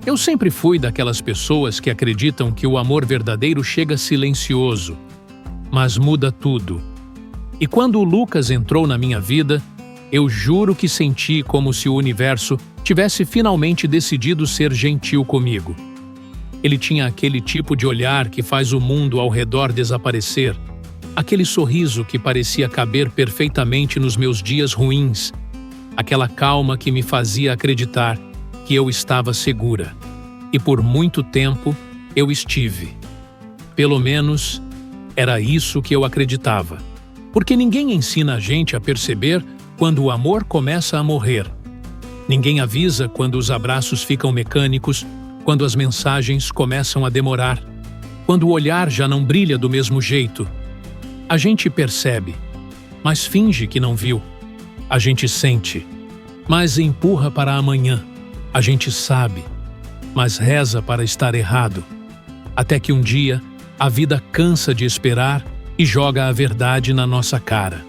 Eu sempre fui daquelas pessoas que acreditam que o amor verdadeiro chega silencioso, mas muda tudo. E quando o Lucas entrou na minha vida, eu juro que senti como se o universo tivesse finalmente decidido ser gentil comigo. Ele tinha aquele tipo de olhar que faz o mundo ao redor desaparecer, aquele sorriso que parecia caber perfeitamente nos meus dias ruins, aquela calma que me fazia acreditar que eu estava segura. E por muito tempo eu estive. Pelo menos era isso que eu acreditava. Porque ninguém ensina a gente a perceber quando o amor começa a morrer. Ninguém avisa quando os abraços ficam mecânicos, quando as mensagens começam a demorar, quando o olhar já não brilha do mesmo jeito. A gente percebe, mas finge que não viu. A gente sente, mas empurra para amanhã. A gente sabe, mas reza para estar errado. Até que um dia, a vida cansa de esperar e joga a verdade na nossa cara.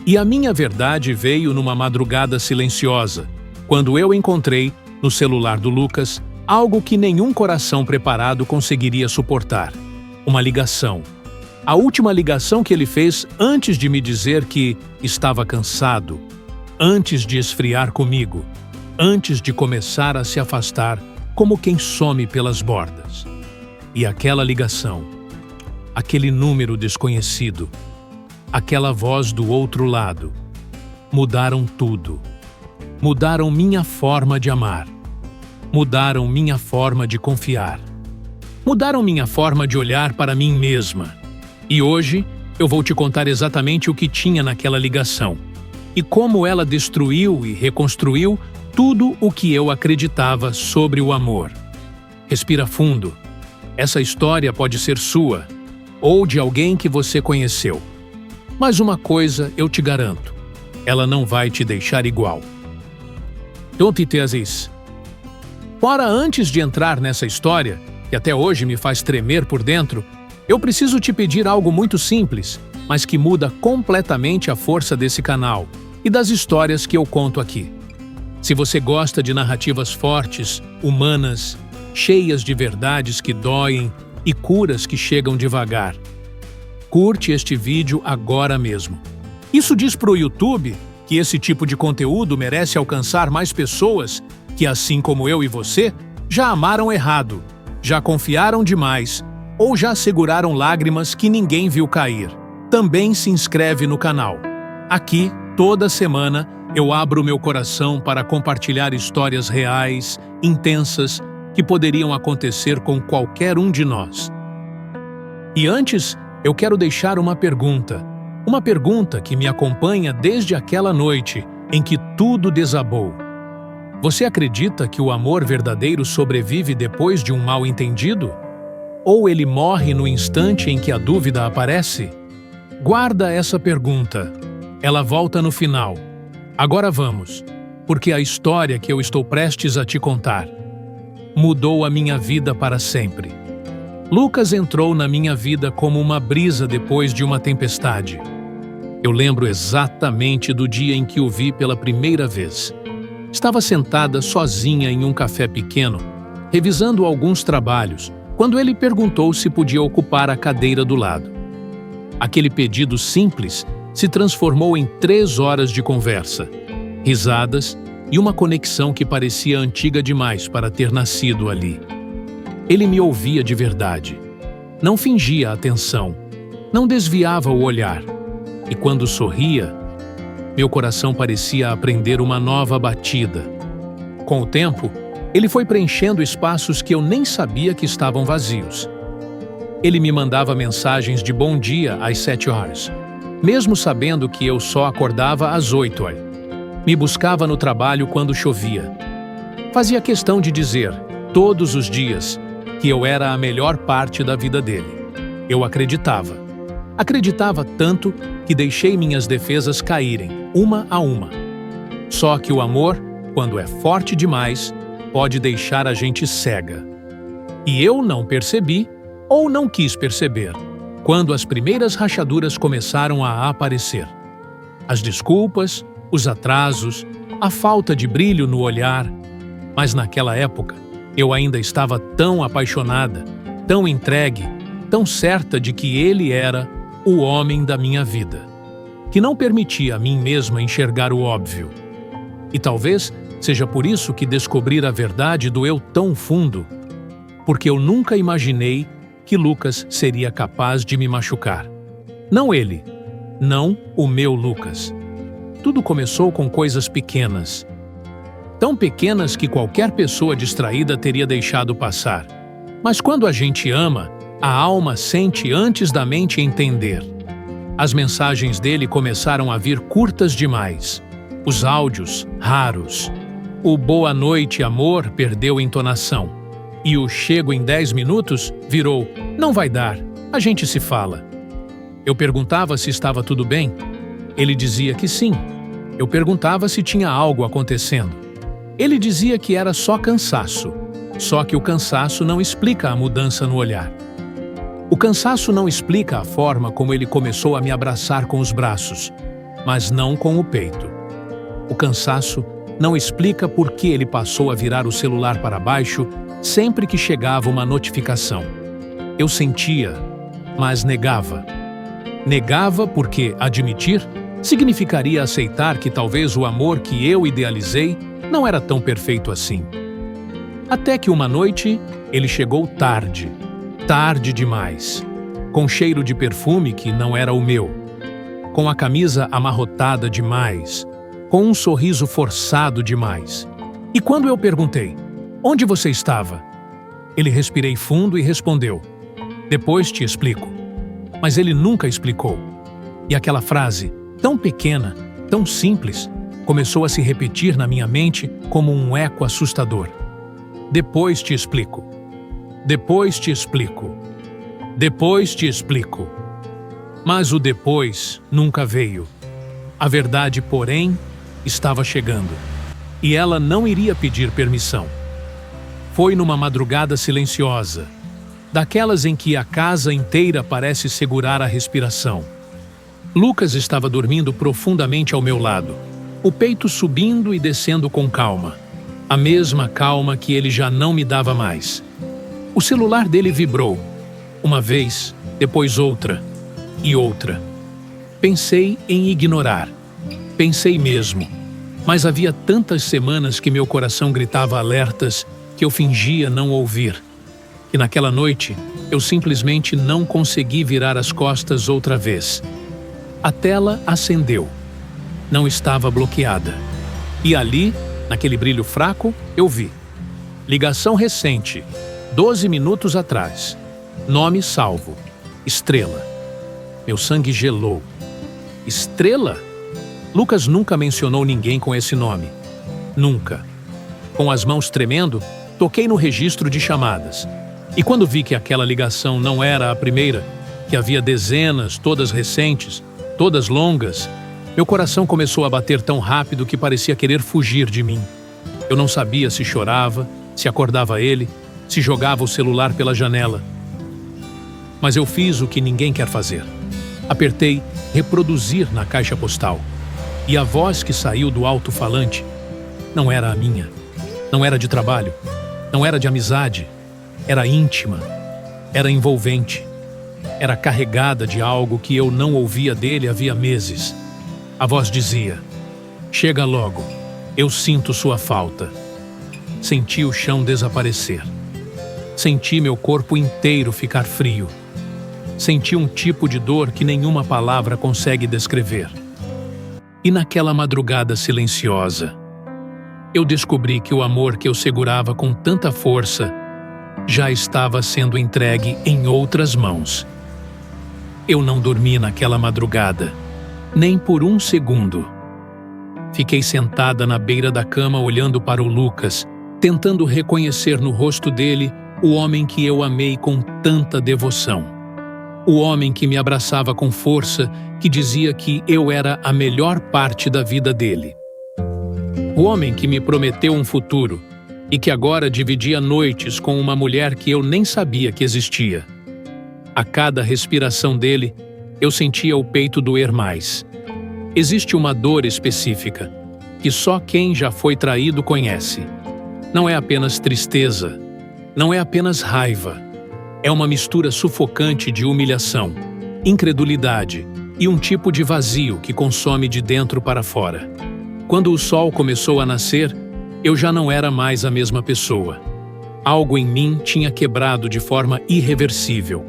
E a minha verdade veio numa madrugada silenciosa, quando eu encontrei, no celular do Lucas, algo que nenhum coração preparado conseguiria suportar. Uma ligação. A última ligação que ele fez antes de me dizer que estava cansado, antes de esfriar comigo, antes de começar a se afastar como quem some pelas bordas. E aquela ligação, aquele número desconhecido, aquela voz do outro lado, mudaram tudo. Mudaram minha forma de amar. Mudaram minha forma de confiar. Mudaram minha forma de olhar para mim mesma. E hoje eu vou te contar exatamente o que tinha naquela ligação e como ela destruiu e reconstruiu tudo o que eu acreditava sobre o amor. Respira fundo. Essa história pode ser sua ou de alguém que você conheceu. Mas uma coisa eu te garanto, ela não vai te deixar igual. Don't it this? Ora, antes de entrar nessa história, que até hoje me faz tremer por dentro, eu preciso te pedir algo muito simples, mas que muda completamente a força desse canal e das histórias que eu conto aqui. Se você gosta de narrativas fortes, humanas, cheias de verdades que doem e curas que chegam devagar, curte este vídeo agora mesmo. Isso diz pro YouTube que esse tipo de conteúdo merece alcançar mais pessoas que, assim como eu e você, já amaram errado, já confiaram demais ou já seguraram lágrimas que ninguém viu cair. Também se inscreve no canal. Aqui, toda semana, eu abro meu coração para compartilhar histórias reais, intensas, que poderiam acontecer com qualquer um de nós. E antes, eu quero deixar uma pergunta que me acompanha desde aquela noite em que tudo desabou. Você acredita que o amor verdadeiro sobrevive depois de um mal-entendido? Ou ele morre no instante em que a dúvida aparece? Guarda essa pergunta. Ela volta no final. Agora vamos, porque a história que eu estou prestes a te contar mudou a minha vida para sempre. Lucas entrou na minha vida como uma brisa depois de uma tempestade. Eu lembro exatamente do dia em que o vi pela primeira vez. Estava sentada sozinha em um café pequeno, revisando alguns trabalhos, quando ele perguntou se podia ocupar a cadeira do lado. Aquele pedido simples se transformou em 3 horas de conversa, risadas e uma conexão que parecia antiga demais para ter nascido ali. Ele me ouvia de verdade. Não fingia atenção, não desviava o olhar. E quando sorria, meu coração parecia aprender uma nova batida. Com o tempo, ele foi preenchendo espaços que eu nem sabia que estavam vazios. Ele me mandava mensagens de bom dia às 7 horas, mesmo sabendo que eu só acordava às 8 horas. Me buscava no trabalho quando chovia. Fazia questão de dizer, todos os dias, que eu era a melhor parte da vida dele. Eu acreditava. Acreditava tanto que deixei minhas defesas caírem, uma a uma. Só que o amor, quando é forte demais, pode deixar a gente cega. E eu não percebi, ou não quis perceber, quando as primeiras rachaduras começaram a aparecer. As desculpas, os atrasos, a falta de brilho no olhar. Mas naquela época, Eu ainda estava tão apaixonada, tão entregue, tão certa de que ele era o homem da minha vida, que não permitia a mim mesma enxergar o óbvio. E talvez seja por isso que descobrir a verdade doeu tão fundo, porque eu nunca imaginei que Lucas seria capaz de me machucar. Não ele, não o meu Lucas. Tudo começou com coisas pequenas, tão pequenas que qualquer pessoa distraída teria deixado passar. Mas quando a gente ama, a alma sente antes da mente entender. As mensagens dele começaram a vir curtas demais. Os áudios, raros. O boa noite, amor, perdeu entonação. E o chego em 10 minutos virou, não vai dar, a gente se fala. Eu perguntava se estava tudo bem. Ele dizia que sim. Eu perguntava se tinha algo acontecendo. Ele dizia que era só cansaço. Só que o cansaço não explica a mudança no olhar. O cansaço não explica a forma como ele começou a me abraçar com os braços, mas não com o peito. O cansaço não explica por que ele passou a virar o celular para baixo sempre que chegava uma notificação. Eu sentia, mas negava. Negava porque admitir significaria aceitar que talvez o amor que eu idealizei não era tão perfeito assim. Até que uma noite, ele chegou tarde, tarde demais, com cheiro de perfume que não era o meu, com a camisa amarrotada demais, com um sorriso forçado demais. E quando eu perguntei, onde você estava? Ele respirei fundo e respondeu, depois te explico. Mas ele nunca explicou. E aquela frase, tão pequena, tão simples, começou a se repetir na minha mente como um eco assustador. Depois te explico. Depois te explico. Depois te explico. Mas o depois nunca veio. A verdade, porém, estava chegando. E ela não iria pedir permissão. Foi numa madrugada silenciosa, daquelas em que a casa inteira parece segurar a respiração. Lucas estava dormindo profundamente ao meu lado, o peito subindo e descendo com calma, a mesma calma que ele já não me dava mais. O celular dele vibrou, uma vez, depois outra e outra. Pensei em ignorar, pensei mesmo, mas havia tantas semanas que meu coração gritava alertas que eu fingia não ouvir. E naquela noite, eu simplesmente não consegui virar as costas outra vez. A tela acendeu. Não estava bloqueada. E ali, naquele brilho fraco, eu vi. Ligação recente, 12 minutos atrás. Nome salvo. Estrela. Meu sangue gelou. Estrela? Lucas nunca mencionou ninguém com esse nome. Nunca. Com as mãos tremendo, toquei no registro de chamadas. E quando vi que aquela ligação não era a primeira, que havia dezenas, todas recentes, todas longas, meu coração começou a bater tão rápido que parecia querer fugir de mim. Eu não sabia se chorava, se acordava ele, se jogava o celular pela janela. Mas eu fiz o que ninguém quer fazer. Apertei reproduzir na caixa postal. E a voz que saiu do alto-falante não era a minha. Não era de trabalho. Não era de amizade. Era íntima. Era envolvente. Era carregada de algo que eu não ouvia dele havia meses. A voz dizia, chega logo, eu sinto sua falta. Senti o chão desaparecer. Senti meu corpo inteiro ficar frio. Senti um tipo de dor que nenhuma palavra consegue descrever. E naquela madrugada silenciosa, eu descobri que o amor que eu segurava com tanta força já estava sendo entregue em outras mãos. Eu não dormi naquela madrugada, nem por um segundo. Fiquei sentada na beira da cama olhando para o Lucas, tentando reconhecer no rosto dele o homem que eu amei com tanta devoção. O homem que me abraçava com força, que dizia que eu era a melhor parte da vida dele. O homem que me prometeu um futuro e que agora dividia noites com uma mulher que eu nem sabia que existia. A cada respiração dele, eu sentia o peito doer mais. Existe uma dor específica, que só quem já foi traído conhece. Não é apenas tristeza, não é apenas raiva. É uma mistura sufocante de humilhação, incredulidade e um tipo de vazio que consome de dentro para fora. Quando o sol começou a nascer, eu já não era mais a mesma pessoa. Algo em mim tinha quebrado de forma irreversível.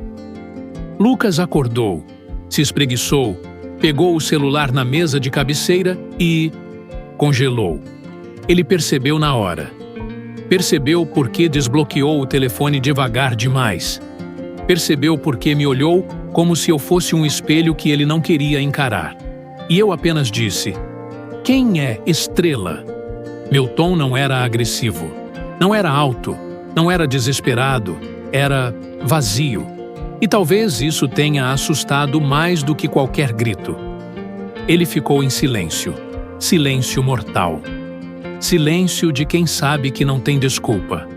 Lucas acordou, se espreguiçou, pegou o celular na mesa de cabeceira e congelou. Ele percebeu na hora. Percebeu porque desbloqueou o telefone devagar demais. Percebeu porque me olhou como se eu fosse um espelho que ele não queria encarar. E eu apenas disse: "Quem é Estrela?" Meu tom não era agressivo, não era alto, não era desesperado, era vazio. E talvez isso tenha assustado mais do que qualquer grito. Ele ficou em silêncio, silêncio mortal. Silêncio de quem sabe que não tem desculpa.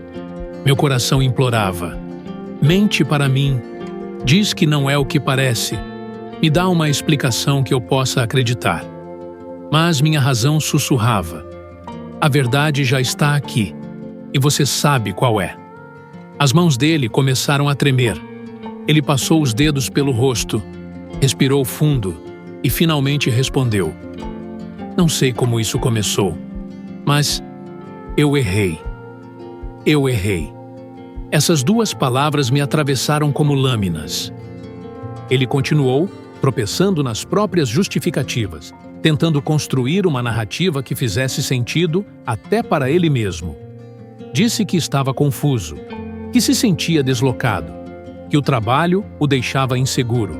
Meu coração implorava: mente para mim, diz que não é o que parece, me dá uma explicação que eu possa acreditar. Mas minha razão sussurrava: a verdade já está aqui, e você sabe qual é. As mãos dele começaram a tremer. Ele passou os dedos pelo rosto, respirou fundo e finalmente respondeu: não sei como isso começou, mas eu errei. Eu errei. Essas duas palavras me atravessaram como lâminas. Ele continuou, tropeçando nas próprias justificativas, tentando construir uma narrativa que fizesse sentido até para ele mesmo. Disse que estava confuso, que se sentia deslocado, que o trabalho o deixava inseguro,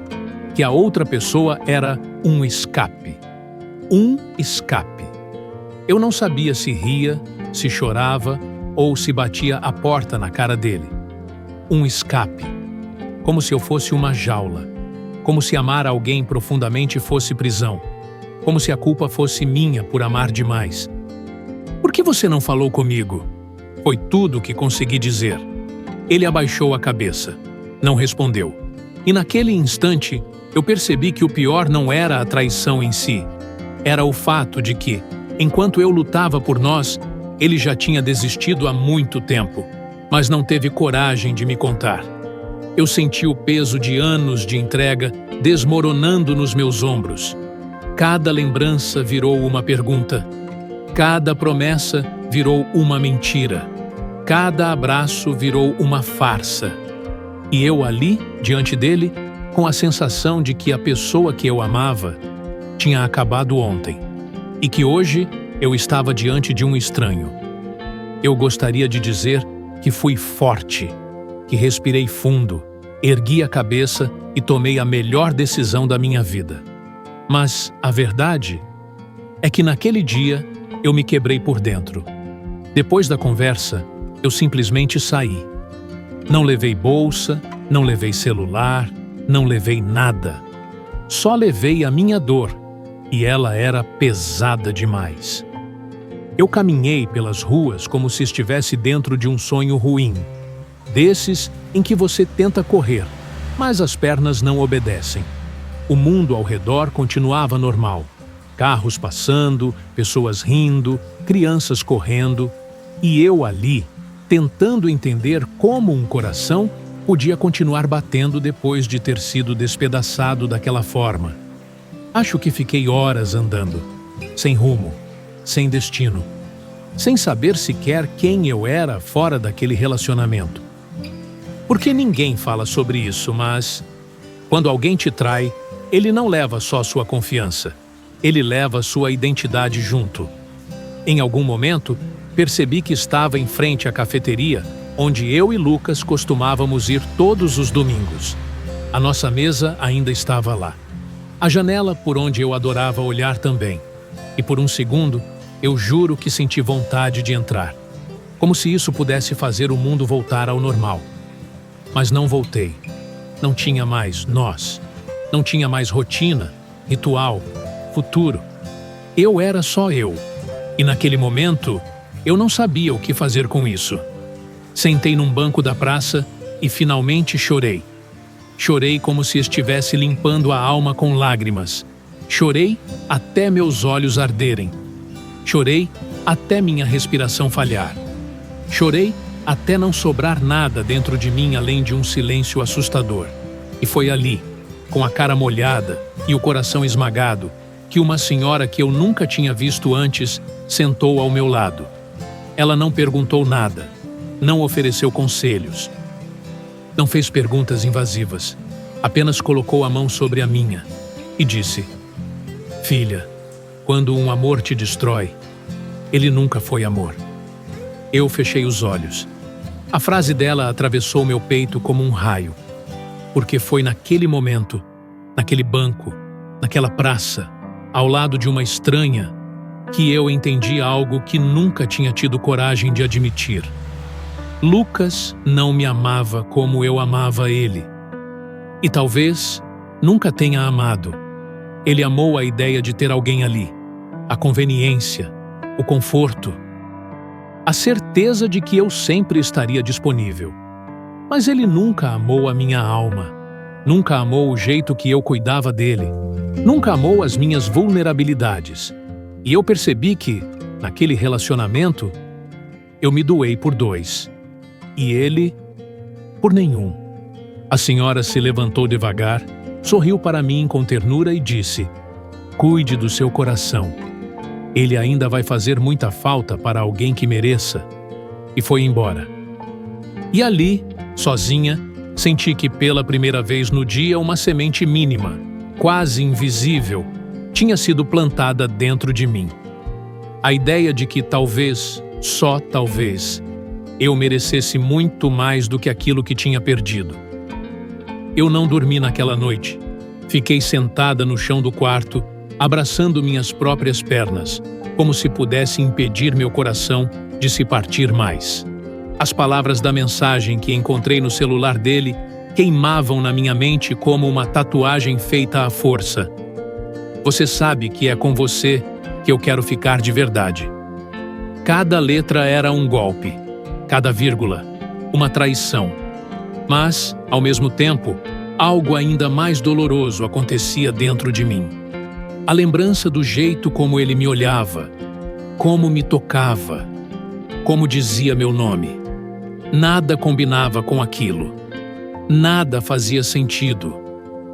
que a outra pessoa era um escape. Um escape. Eu não sabia se ria, se chorava ou se batia a porta na cara dele. Um escape. Como se eu fosse uma jaula. Como se amar alguém profundamente fosse prisão. Como se a culpa fosse minha por amar demais. Por que você não falou comigo? Foi tudo o que consegui dizer. Ele abaixou a cabeça. Não respondeu. E naquele instante, eu percebi que o pior não era a traição em si. Era o fato de que, enquanto eu lutava por nós, ele já tinha desistido há muito tempo, mas não teve coragem de me contar. Eu senti o peso de anos de entrega desmoronando nos meus ombros. Cada lembrança virou uma pergunta. Cada promessa virou uma mentira. Cada abraço virou uma farsa. E eu ali, diante dele, com a sensação de que a pessoa que eu amava tinha acabado ontem e que hoje eu estava diante de um estranho. Eu gostaria de dizer que fui forte, que respirei fundo, ergui a cabeça e tomei a melhor decisão da minha vida. Mas a verdade é que naquele dia eu me quebrei por dentro. Depois da conversa, eu simplesmente saí. Não levei bolsa, não levei celular, não levei nada. Só levei a minha dor, e ela era pesada demais. Eu caminhei pelas ruas como se estivesse dentro de um sonho ruim, desses em que você tenta correr, mas as pernas não obedecem. O mundo ao redor continuava normal. Carros passando, pessoas rindo, crianças correndo, e eu ali, tentando entender como um coração podia continuar batendo depois de ter sido despedaçado daquela forma. Acho que fiquei horas andando, sem rumo, sem destino, sem saber sequer quem eu era fora daquele relacionamento. Porque ninguém fala sobre isso, mas quando alguém te trai, ele não leva só sua confiança, ele leva sua identidade junto. Em algum momento, percebi que estava em frente à cafeteria onde eu e Lucas costumávamos ir todos os domingos. A nossa mesa ainda estava lá. A janela por onde eu adorava olhar também. E por um segundo, eu juro que senti vontade de entrar. Como se isso pudesse fazer o mundo voltar ao normal. Mas não voltei. Não tinha mais nós. Não tinha mais rotina, ritual, futuro. Eu era só eu. E naquele momento, eu não sabia o que fazer com isso. Sentei num banco da praça e finalmente chorei. Chorei como se estivesse limpando a alma com lágrimas. Chorei até meus olhos arderem. Chorei até minha respiração falhar. Chorei até não sobrar nada dentro de mim além de um silêncio assustador. E foi ali, com a cara molhada e o coração esmagado, que uma senhora que eu nunca tinha visto antes sentou ao meu lado. Ela não perguntou nada, não ofereceu conselhos, não fez perguntas invasivas, apenas colocou a mão sobre a minha e disse: "Filha, quando um amor te destrói, ele nunca foi amor." Eu fechei os olhos. A frase dela atravessou meu peito como um raio, porque foi naquele momento, naquele banco, naquela praça, ao lado de uma estranha, que eu entendi algo que nunca tinha tido coragem de admitir. Lucas não me amava como eu amava ele. E talvez nunca tenha amado. Ele amou a ideia de ter alguém ali, a conveniência, o conforto, a certeza de que eu sempre estaria disponível. Mas ele nunca amou a minha alma, nunca amou o jeito que eu cuidava dele, nunca amou as minhas vulnerabilidades. E eu percebi que, naquele relacionamento, eu me doei por dois, e ele por nenhum. A senhora se levantou devagar, sorriu para mim com ternura e disse: "Cuide do seu coração. Ele ainda vai fazer muita falta para alguém que mereça." E foi embora. E ali, sozinha, senti que pela primeira vez no dia uma semente mínima, quase invisível, tinha sido plantada dentro de mim. A ideia de que talvez, só talvez, eu merecesse muito mais do que aquilo que tinha perdido. Eu não dormi naquela noite. Fiquei sentada no chão do quarto, abraçando minhas próprias pernas, como se pudesse impedir meu coração de se partir mais. As palavras da mensagem que encontrei no celular dele queimavam na minha mente como uma tatuagem feita à força. "Você sabe que é com você que eu quero ficar de verdade." Cada letra era um golpe, cada vírgula, uma traição. Mas, ao mesmo tempo, algo ainda mais doloroso acontecia dentro de mim. A lembrança do jeito como ele me olhava, como me tocava, como dizia meu nome. Nada combinava com aquilo. Nada fazia sentido.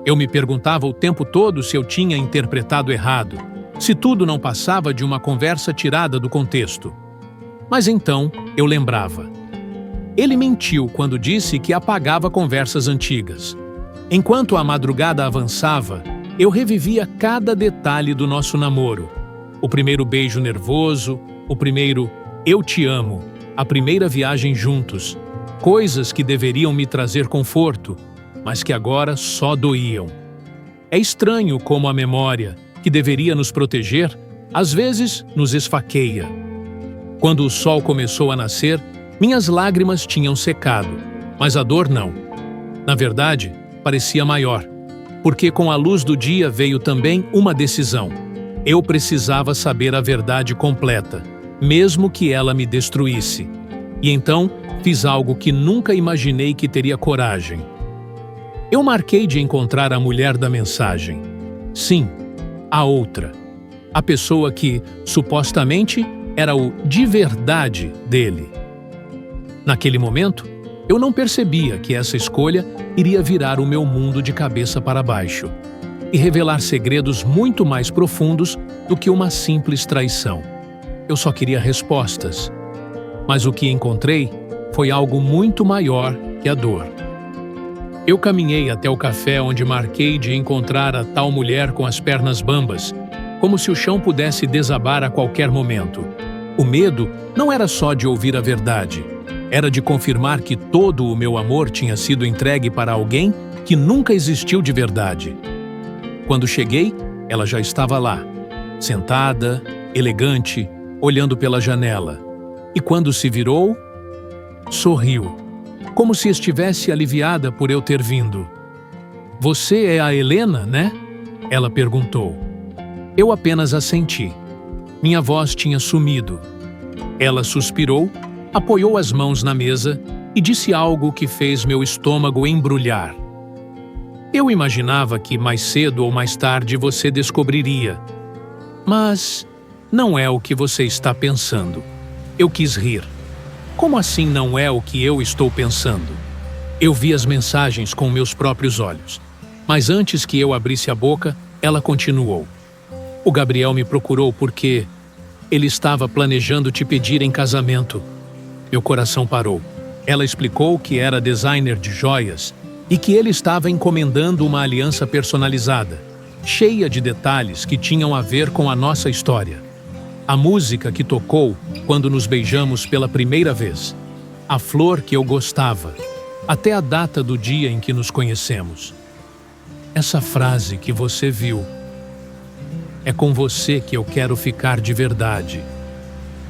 Eu me perguntava o tempo todo se eu tinha interpretado errado, se tudo não passava de uma conversa tirada do contexto. Mas então eu lembrava. Ele mentiu quando disse que apagava conversas antigas. Enquanto a madrugada avançava, eu revivia cada detalhe do nosso namoro. O primeiro beijo nervoso, o primeiro "eu te amo", a primeira viagem juntos. Coisas que deveriam me trazer conforto, mas que agora só doíam. É estranho como a memória, que deveria nos proteger, às vezes nos esfaqueia. Quando o sol começou a nascer, minhas lágrimas tinham secado, mas a dor não. Na verdade, parecia maior, porque com a luz do dia veio também uma decisão. Eu precisava saber a verdade completa, mesmo que ela me destruísse. E então, fiz algo que nunca imaginei que teria coragem. Eu marquei de encontrar a mulher da mensagem. Sim, a outra. A pessoa que, supostamente, era o de verdade dele. Naquele momento, eu não percebia que essa escolha iria virar o meu mundo de cabeça para baixo e revelar segredos muito mais profundos do que uma simples traição. Eu só queria respostas, mas o que encontrei foi algo muito maior que a dor. Eu caminhei até o café onde marquei de encontrar a tal mulher com as pernas bambas, como se o chão pudesse desabar a qualquer momento. O medo não era só de ouvir a verdade, era de confirmar que todo o meu amor tinha sido entregue para alguém que nunca existiu de verdade. Quando cheguei, ela já estava lá, sentada, elegante, olhando pela janela. E quando se virou, sorriu, como se estivesse aliviada por eu ter vindo. "Você é a Helena, né?" ela perguntou. Eu apenas assenti. Minha voz tinha sumido. Ela suspirou, apoiou as mãos na mesa e disse algo que fez meu estômago embrulhar. "Eu imaginava que mais cedo ou mais tarde você descobriria. Mas não é o que você está pensando." Eu quis rir. Como assim não é o que eu estou pensando? Eu vi as mensagens com meus próprios olhos. Mas antes que eu abrisse a boca, ela continuou. O Gabriel me procurou porque ele estava planejando te pedir em casamento. Meu coração parou. Ela explicou que era designer de joias e que ele estava encomendando uma aliança personalizada, cheia de detalhes que tinham a ver com a nossa história. A música que tocou quando nos beijamos pela primeira vez, a flor que eu gostava, até a data do dia em que nos conhecemos. Essa frase que você viu, é com você que eu quero ficar de verdade.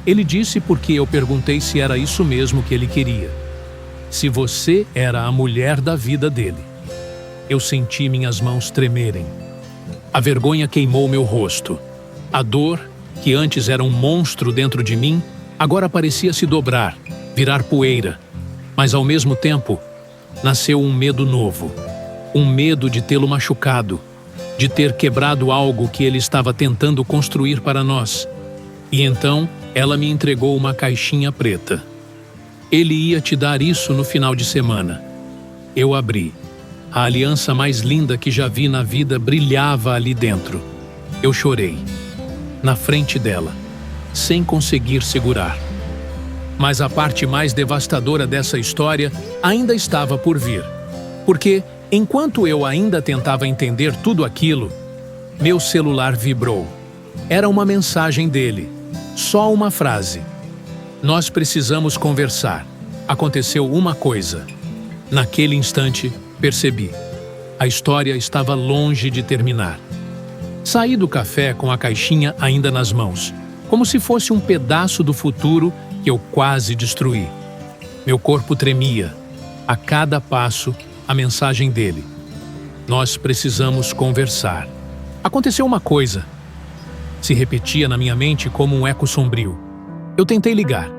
Ele disse porque eu perguntei se era isso mesmo que ele queria. Se você era a mulher da vida dele. Eu senti minhas mãos tremerem. A vergonha queimou meu rosto. A dor, que antes era um monstro dentro de mim, agora parecia se dobrar, virar poeira. Mas ao mesmo tempo, nasceu um medo novo. Um medo de tê-lo machucado, de ter quebrado algo que ele estava tentando construir para nós. E então, ela me entregou uma caixinha preta. Ele ia te dar isso no final de semana. Eu abri. A aliança mais linda que já vi na vida brilhava ali dentro. Eu chorei. Na frente dela, sem conseguir segurar. Mas a parte mais devastadora dessa história ainda estava por vir. Porque, enquanto eu ainda tentava entender tudo aquilo, meu celular vibrou. Era uma mensagem dele. Só uma frase. Nós precisamos conversar. Aconteceu uma coisa. Naquele instante, percebi. A história estava longe de terminar. Saí do café com a caixinha ainda nas mãos, como se fosse um pedaço do futuro que eu quase destruí. Meu corpo tremia. A cada passo, a mensagem dele. Nós precisamos conversar. Aconteceu uma coisa. Se repetia na minha mente como um eco sombrio. Eu tentei ligar.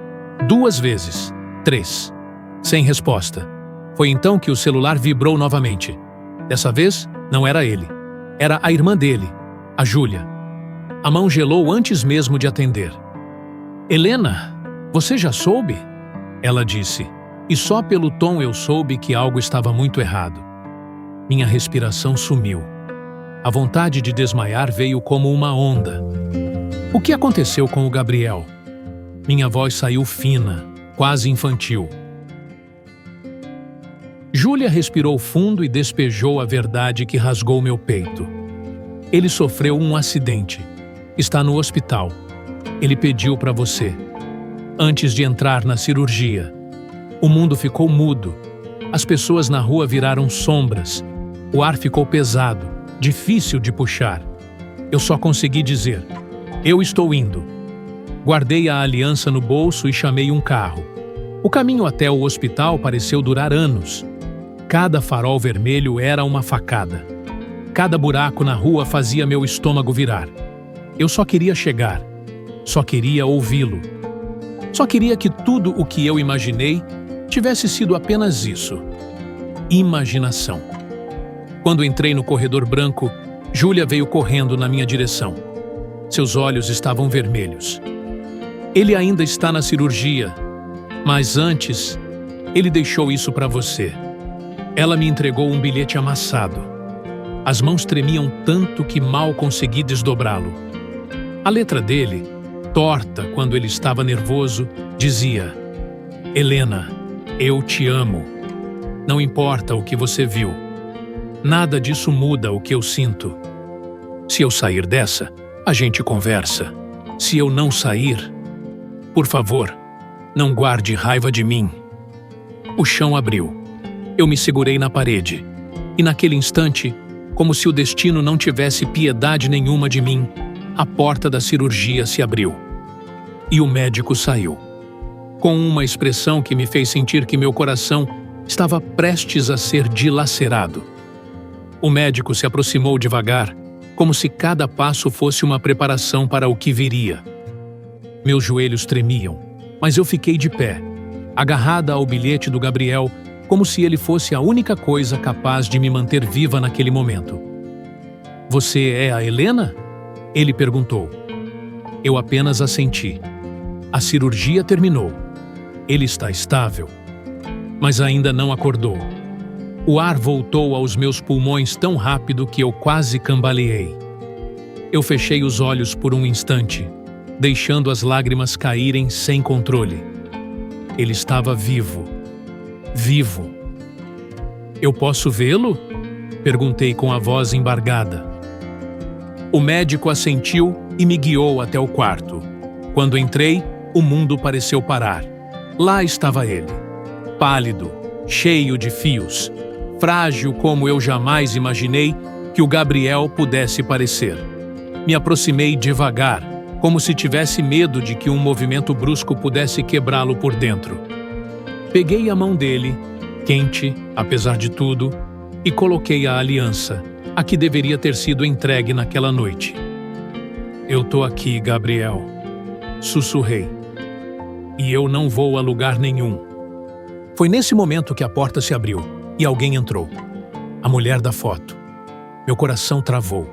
2 vezes. 3. Sem resposta. Foi então que o celular vibrou novamente. Dessa vez, não era ele. Era a irmã dele, a Júlia. A mão gelou antes mesmo de atender. Helena, você já soube? Ela disse. E só pelo tom eu soube que algo estava muito errado. Minha respiração sumiu. A vontade de desmaiar veio como uma onda. O que aconteceu com o Gabriel? Minha voz saiu fina, quase infantil. Júlia respirou fundo e despejou a verdade que rasgou meu peito. Ele sofreu um acidente. Está no hospital. Ele pediu para você. Antes de entrar na cirurgia. O mundo ficou mudo. As pessoas na rua viraram sombras. O ar ficou pesado, difícil de puxar. Eu só consegui dizer: eu estou indo. Guardei a aliança no bolso e chamei um carro. O caminho até o hospital pareceu durar anos. Cada farol vermelho era uma facada. Cada buraco na rua fazia meu estômago virar. Eu só queria chegar. Só queria ouvi-lo. Só queria que tudo o que eu imaginei tivesse sido apenas isso. Imaginação. Quando entrei no corredor branco, Júlia veio correndo na minha direção. Seus olhos estavam vermelhos. Ele ainda está na cirurgia, mas antes, ele deixou isso para você. Ela me entregou um bilhete amassado. As mãos tremiam tanto que mal consegui desdobrá-lo. A letra dele, torta quando ele estava nervoso, dizia: Helena, eu te amo. Não importa o que você viu. Nada disso muda o que eu sinto. Se eu sair dessa, a gente conversa. Se eu não sair, por favor, não guarde raiva de mim. O chão abriu. Eu me segurei na parede. E naquele instante, como se o destino não tivesse piedade nenhuma de mim, a porta da cirurgia se abriu. E o médico saiu. Com uma expressão que me fez sentir que meu coração estava prestes a ser dilacerado. O médico se aproximou devagar, como se cada passo fosse uma preparação para o que viria. Meus joelhos tremiam, mas eu fiquei de pé, agarrada ao bilhete do Gabriel, como se ele fosse a única coisa capaz de me manter viva naquele momento. Você é a Helena? Ele perguntou. Eu apenas assenti. A cirurgia terminou. Ele está estável, mas ainda não acordou. O ar voltou aos meus pulmões tão rápido que eu quase cambaleei. Eu fechei os olhos por um instante, deixando as lágrimas caírem sem controle. Ele estava vivo. Vivo. Eu posso vê-lo? Perguntei com a voz embargada. O médico assentiu e me guiou até o quarto. Quando entrei, o mundo pareceu parar. Lá estava ele, pálido, cheio de fios, frágil como eu jamais imaginei que o Gabriel pudesse parecer. Me aproximei devagar, como se tivesse medo de que um movimento brusco pudesse quebrá-lo por dentro. Peguei a mão dele, quente, apesar de tudo, e coloquei a aliança, a que deveria ter sido entregue naquela noite. Eu tô aqui, Gabriel, sussurrei. E eu não vou a lugar nenhum. Foi nesse momento que a porta se abriu e alguém entrou. A mulher da foto. Meu coração travou.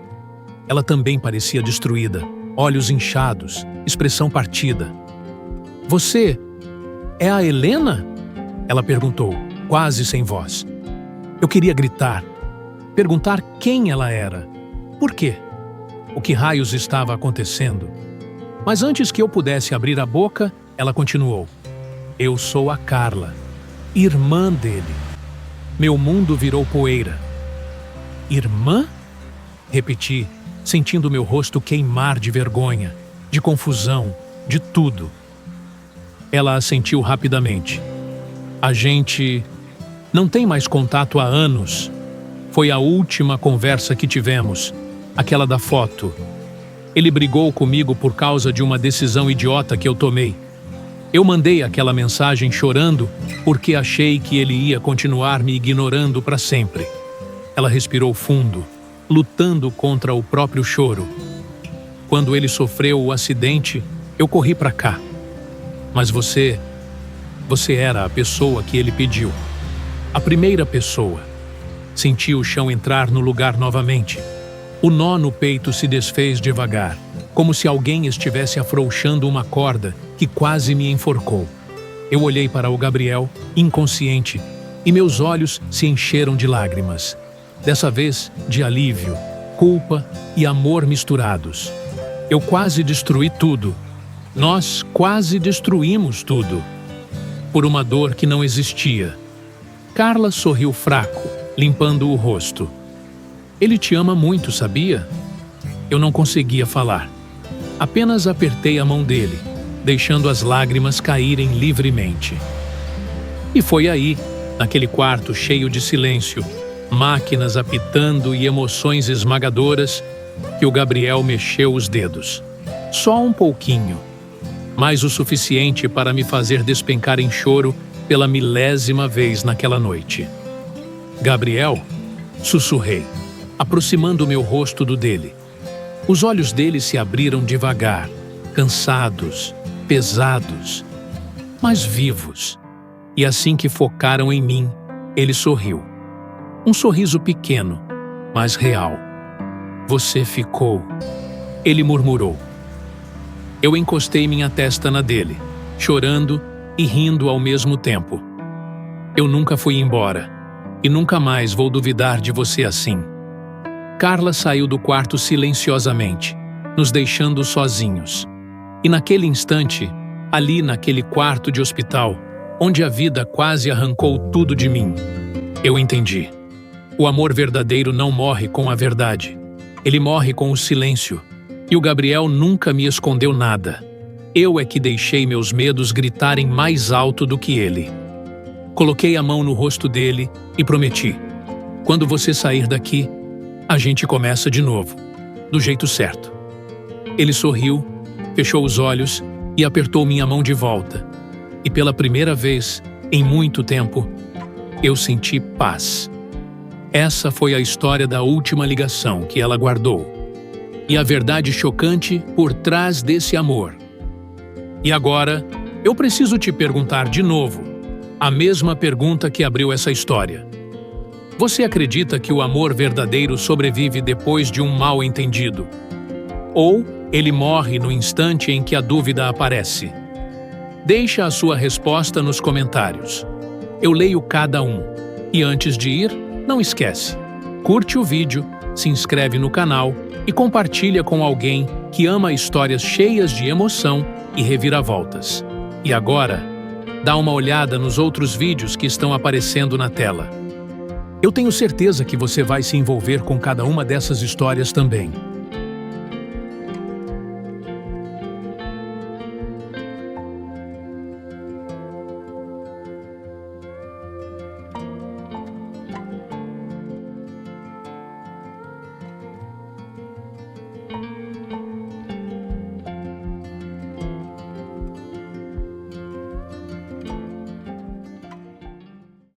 Ela também parecia destruída, olhos inchados, expressão partida. Você é a Helena? Ela perguntou, quase sem voz. Eu queria gritar, perguntar quem ela era. Por quê? O que raios estava acontecendo? Mas antes que eu pudesse abrir a boca, ela continuou. Eu sou a Carla, irmã dele. Meu mundo virou poeira. Irmã? Repeti, sentindo meu rosto queimar de vergonha, de confusão, de tudo. Ela assentiu rapidamente. A gente não tem mais contato há anos. Foi a última conversa que tivemos, aquela da foto. Ele brigou comigo por causa de uma decisão idiota que eu tomei. Eu mandei aquela mensagem chorando porque achei que ele ia continuar me ignorando para sempre. Ela respirou fundo, lutando contra o próprio choro. Quando ele sofreu o acidente, eu corri para cá. Mas você era a pessoa que ele pediu. A primeira pessoa. Senti o chão entrar no lugar novamente. O nó no peito se desfez devagar, como se alguém estivesse afrouxando uma corda que quase me enforcou. Eu olhei para o Gabriel, inconsciente, e meus olhos se encheram de lágrimas. Dessa vez, de alívio, culpa e amor misturados. Eu quase destruí tudo. Nós quase destruímos tudo. Por uma dor que não existia. Carla sorriu fraco, limpando o rosto. Ele te ama muito, sabia? Eu não conseguia falar. Apenas apertei a mão dele, deixando as lágrimas caírem livremente. E foi aí, naquele quarto cheio de silêncio, máquinas apitando e emoções esmagadoras, que o Gabriel mexeu os dedos. Só um pouquinho, mas o suficiente para me fazer despencar em choro pela 1000ª vez naquela noite. Gabriel, sussurrei, aproximando meu rosto do dele. Os olhos dele se abriram devagar, cansados, pesados, mas vivos. E assim que focaram em mim, ele sorriu. Um sorriso pequeno, mas real. Você ficou, ele murmurou. Eu encostei minha testa na dele, chorando e rindo ao mesmo tempo. Eu nunca fui embora, e nunca mais vou duvidar de você assim. Carla saiu do quarto silenciosamente, nos deixando sozinhos. E naquele instante, ali naquele quarto de hospital, onde a vida quase arrancou tudo de mim, eu entendi. O amor verdadeiro não morre com a verdade. Ele morre com o silêncio. E o Gabriel nunca me escondeu nada. Eu é que deixei meus medos gritarem mais alto do que ele. Coloquei a mão no rosto dele e prometi. Quando você sair daqui, a gente começa de novo, do jeito certo. Ele sorriu, fechou os olhos e apertou minha mão de volta. E pela primeira vez, em muito tempo, eu senti paz. Essa foi a história da última ligação que ela guardou. E a verdade chocante por trás desse amor. E agora, eu preciso te perguntar de novo, a mesma pergunta que abriu essa história. Você acredita que o amor verdadeiro sobrevive depois de um mal-entendido? Ou ele morre no instante em que a dúvida aparece? Deixa a sua resposta nos comentários. Eu leio cada um. E antes de ir, não esquece, curte o vídeo, se inscreve no canal e compartilha com alguém que ama histórias cheias de emoção e reviravoltas. E agora, dá uma olhada nos outros vídeos que estão aparecendo na tela. Eu tenho certeza que você vai se envolver com cada uma dessas histórias também.